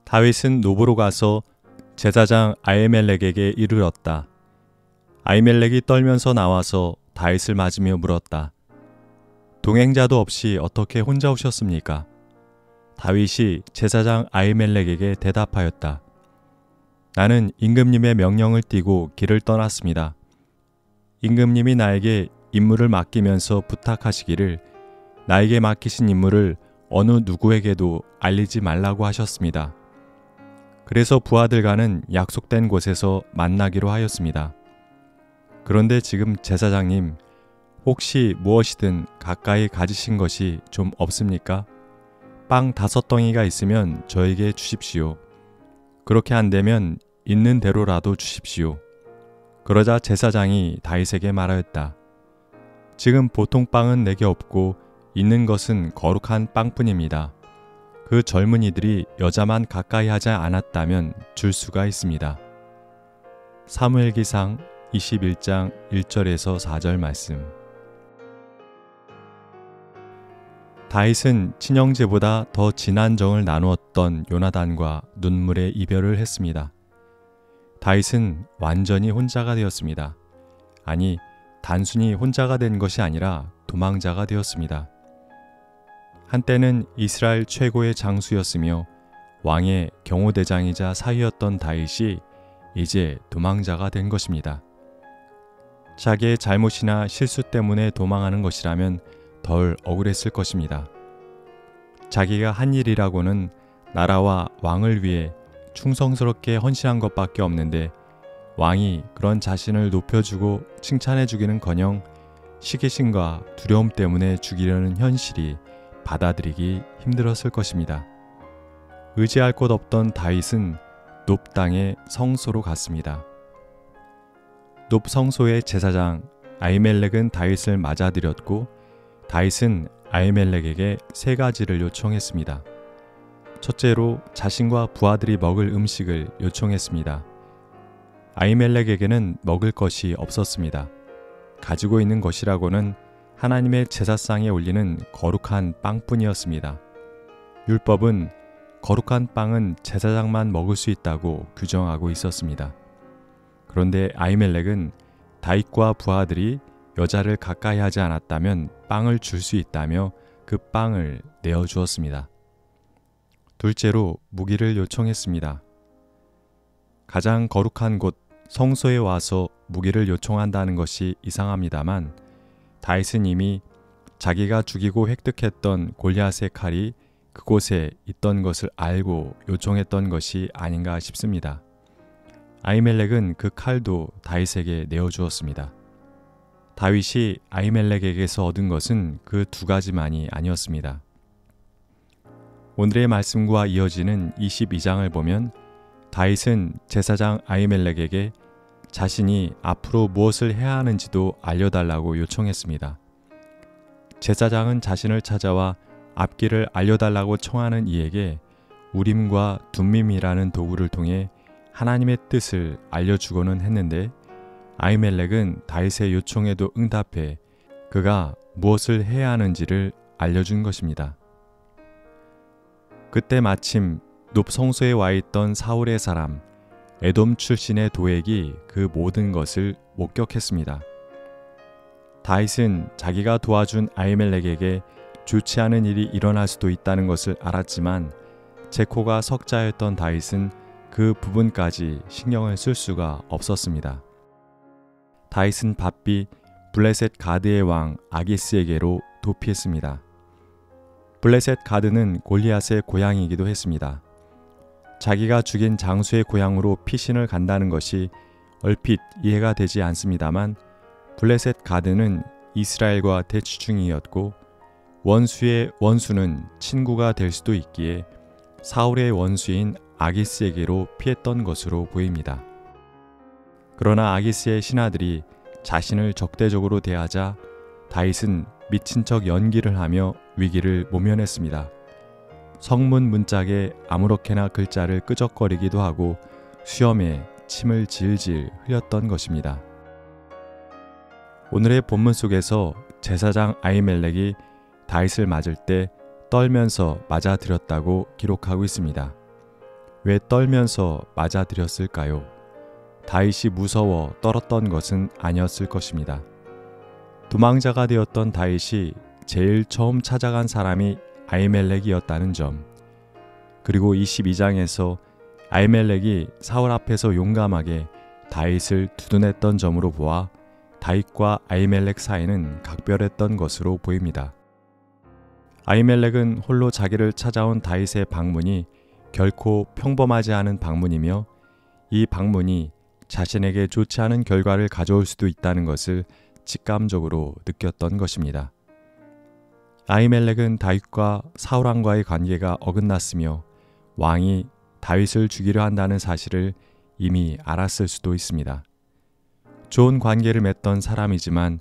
다윗은 노브로 가서 제사장 아히멜렉에게 이르렀다. 아히멜렉이 떨면서 나와서 다윗을 맞으며 물었다. 동행자도 없이 어떻게 혼자 오셨습니까? 다윗이 제사장 아히멜렉에게 대답하였다. 나는 임금님의 명령을 띠고 길을 떠났습니다. 임금님이 나에게 임무를 맡기면서 부탁하시기를 나에게 맡기신 임무를 어느 누구에게도 알리지 말라고 하셨습니다. 그래서 부하들과는 약속된 곳에서 만나기로 하였습니다. 그런데 지금 제사장님, 혹시 무엇이든 가까이 가지신 것이 좀 없습니까? 빵 5덩이가 있으면 저에게 주십시오. 그렇게 안 되면 있는 대로라도 주십시오. 그러자 제사장이 다윗에게 말하였다. 지금 보통 빵은 내게 없고 있는 것은 거룩한 빵뿐입니다. 그 젊은이들이 여자만 가까이 하지 않았다면 줄 수가 있습니다. 사무엘기상 21장 1절에서 4절 말씀. 다윗은 친형제보다 더 진한 정을 나누었던 요나단과 눈물의 이별을 했습니다. 다윗은 완전히 혼자가 되었습니다. 아니, 단순히 혼자가 된 것이 아니라 도망자가 되었습니다. 한때는 이스라엘 최고의 장수였으며 왕의 경호대장이자 사위였던 다윗이 이제 도망자가 된 것입니다. 자기의 잘못이나 실수 때문에 도망하는 것이라면 덜 억울했을 것입니다. 자기가 한 일이라고는 나라와 왕을 위해 충성스럽게 헌신한 것밖에 없는데 왕이 그런 자신을 높여주고 칭찬해주기는커녕 시기심과 두려움 때문에 죽이려는 현실이 받아들이기 힘들었을 것입니다. 의지할 곳 없던 다윗은 높 땅의 성소로 갔습니다. 높 성소의 제사장 아히멜렉은 다윗을 맞아들였고 다윗은 아히멜렉에게 3가지를 요청했습니다. 첫째로 자신과 부하들이 먹을 음식을 요청했습니다. 아히멜렉에게는 먹을 것이 없었습니다. 가지고 있는 것이라고는 하나님의 제사상에 올리는 거룩한 빵뿐이었습니다. 율법은 거룩한 빵은 제사장만 먹을 수 있다고 규정하고 있었습니다. 그런데 아히멜렉은 다윗과 부하들이 여자를 가까이 하지 않았다면 빵을 줄 수 있다며 그 빵을 내어주었습니다. 둘째로 무기를 요청했습니다. 가장 거룩한 곳 성소에 와서 무기를 요청한다는 것이 이상합니다만 다윗은 이미 자기가 죽이고 획득했던 골리앗의 칼이 그곳에 있던 것을 알고 요청했던 것이 아닌가 싶습니다. 아히멜렉은 그 칼도 다윗에게 내어주었습니다. 다윗이 아히멜렉에게서 얻은 것은 그 2가지만이 아니었습니다. 오늘의 말씀과 이어지는 22장을 보면 다윗은 제사장 아히멜렉에게 자신이 앞으로 무엇을 해야 하는지도 알려달라고 요청했습니다. 제사장은 자신을 찾아와 앞길을 알려달라고 청하는 이에게 우림과 둠밈이라는 도구를 통해 하나님의 뜻을 알려주고는 했는데 아히멜렉은 다윗의 요청에도 응답해 그가 무엇을 해야 하는지를 알려준 것입니다. 그때 마침 높 성소에 와 있던 사울의 사람 에돔 출신의 도액이 그 모든 것을 목격했습니다. 다윗은 자기가 도와준 아히멜렉에게 좋지 않은 일이 일어날 수도 있다는 것을 알았지만 제코가 석자였던 다윗은 그 부분까지 신경을 쓸 수가 없었습니다. 다윗은 바삐 블레셋 가드의 왕 아기스에게로 도피했습니다. 블레셋 가드는 골리앗의 고향이기도 했습니다. 자기가 죽인 장수의 고향으로 피신을 간다는 것이 얼핏 이해가 되지 않습니다만 블레셋 가드는 이스라엘과 대치 중이었고 원수의 원수는 친구가 될 수도 있기에 사울의 원수인 아기스에게로 피했던 것으로 보입니다. 그러나 아기스의 신하들이 자신을 적대적으로 대하자 다윗은 미친 척 연기를 하며 위기를 모면했습니다. 성문 문짝에 아무렇게나 글자를 끄적거리기도 하고 수염에 침을 질질 흘렸던 것입니다. 오늘의 본문 속에서 제사장 아히멜렉이 다윗을 맞을 때 떨면서 맞아들였다고 기록하고 있습니다. 왜 떨면서 맞아들였을까요? 다윗이 무서워 떨었던 것은 아니었을 것입니다. 도망자가 되었던 다윗이 제일 처음 찾아간 사람이 아히멜렉이었다는 점, 그리고 22장에서 아히멜렉이 사울 앞에서 용감하게 다윗을 두둔했던 점으로 보아 다윗과 아히멜렉 사이는 각별했던 것으로 보입니다. 아히멜렉은 홀로 자기를 찾아온 다윗의 방문이 결코 평범하지 않은 방문이며 이 방문이 자신에게 좋지 않은 결과를 가져올 수도 있다는 것을 직감적으로 느꼈던 것입니다. 아히멜렉은 다윗과 사울 왕과의 관계가 어긋났으며 왕이 다윗을 죽이려 한다는 사실을 이미 알았을 수도 있습니다. 좋은 관계를 맺던 사람이지만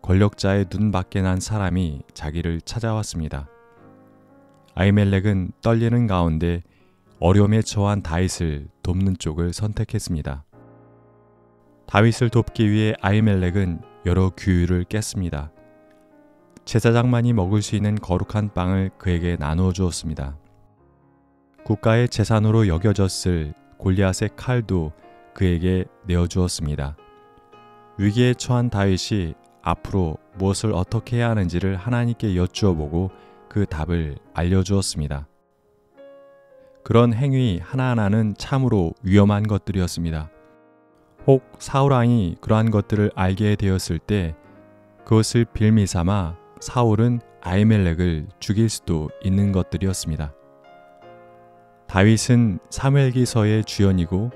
권력자의 눈밖에 난 사람이 자기를 찾아왔습니다. 아히멜렉은 떨리는 가운데 어려움에 처한 다윗을 돕는 쪽을 선택했습니다. 다윗을 돕기 위해 아히멜렉은 여러 규율을 깼습니다. 제사장만이 먹을 수 있는 거룩한 빵을 그에게 나누어 주었습니다. 국가의 재산으로 여겨졌을 골리앗의 칼도 그에게 내어주었습니다. 위기에 처한 다윗이 앞으로 무엇을 어떻게 해야 하는지를 하나님께 여쭈어보고 그 답을 알려주었습니다. 그런 행위 하나하나는 참으로 위험한 것들이었습니다. 혹 사울 왕이 그러한 것들을 알게 되었을 때 그것을 빌미 삼아 사울은 아히멜렉을 죽일 수도 있는 것들이었습니다. 다윗은 사무엘기서의 주연이고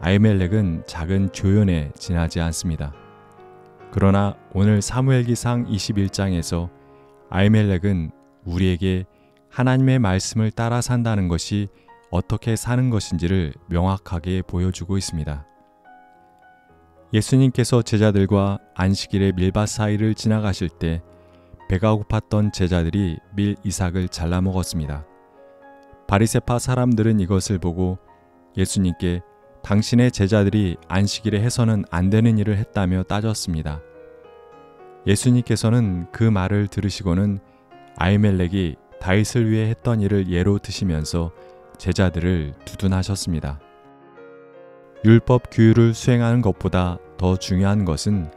아히멜렉은 작은 조연에 지나지 않습니다. 그러나 오늘 사무엘기상 21장에서 아히멜렉은 우리에게 하나님의 말씀을 따라 산다는 것이 어떻게 사는 것인지를 명확하게 보여주고 있습니다. 예수님께서 제자들과 안식일의 밀밭 사이를 지나가실 때 배가 고팠던 제자들이 밀 이삭을 잘라 먹었습니다. 바리새파 사람들은 이것을 보고 예수님께 당신의 제자들이 안식일에 해서는 안 되는 일을 했다며 따졌습니다. 예수님께서는 그 말을 들으시고는 아히멜렉이 다윗을 위해 했던 일을 예로 드시면서 제자들을 두둔하셨습니다. 율법 규율을 수행하는 것보다 더 중요한 것은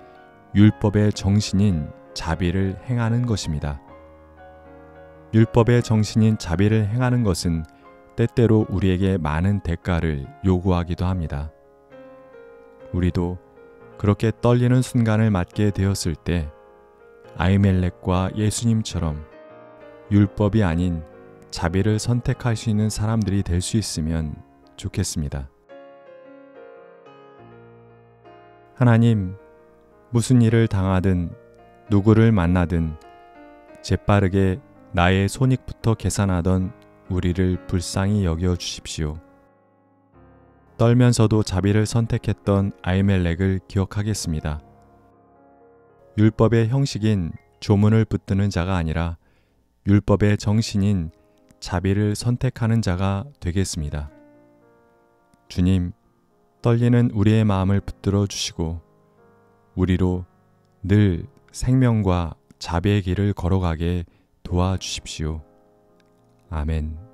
율법의 정신인 자비를 행하는 것입니다. 율법의 정신인 자비를 행하는 것은 때때로 우리에게 많은 대가를 요구하기도 합니다. 우리도 그렇게 떨리는 순간을 맞게 되었을 때 아히멜렉과 예수님처럼 율법이 아닌 자비를 선택할 수 있는 사람들이 될 수 있으면 좋겠습니다. 하나님, 무슨 일을 당하든 누구를 만나든 재빠르게 나의 손익부터 계산하던 우리를 불쌍히 여겨 주십시오. 떨면서도 자비를 선택했던 아히멜렉을 기억하겠습니다. 율법의 형식인 조문을 붙드는 자가 아니라 율법의 정신인 자비를 선택하는 자가 되겠습니다. 주님, 떨리는 우리의 마음을 붙들어 주시고 우리로 늘 생명과 자비의 길을 걸어가게 도와주십시오. 아멘.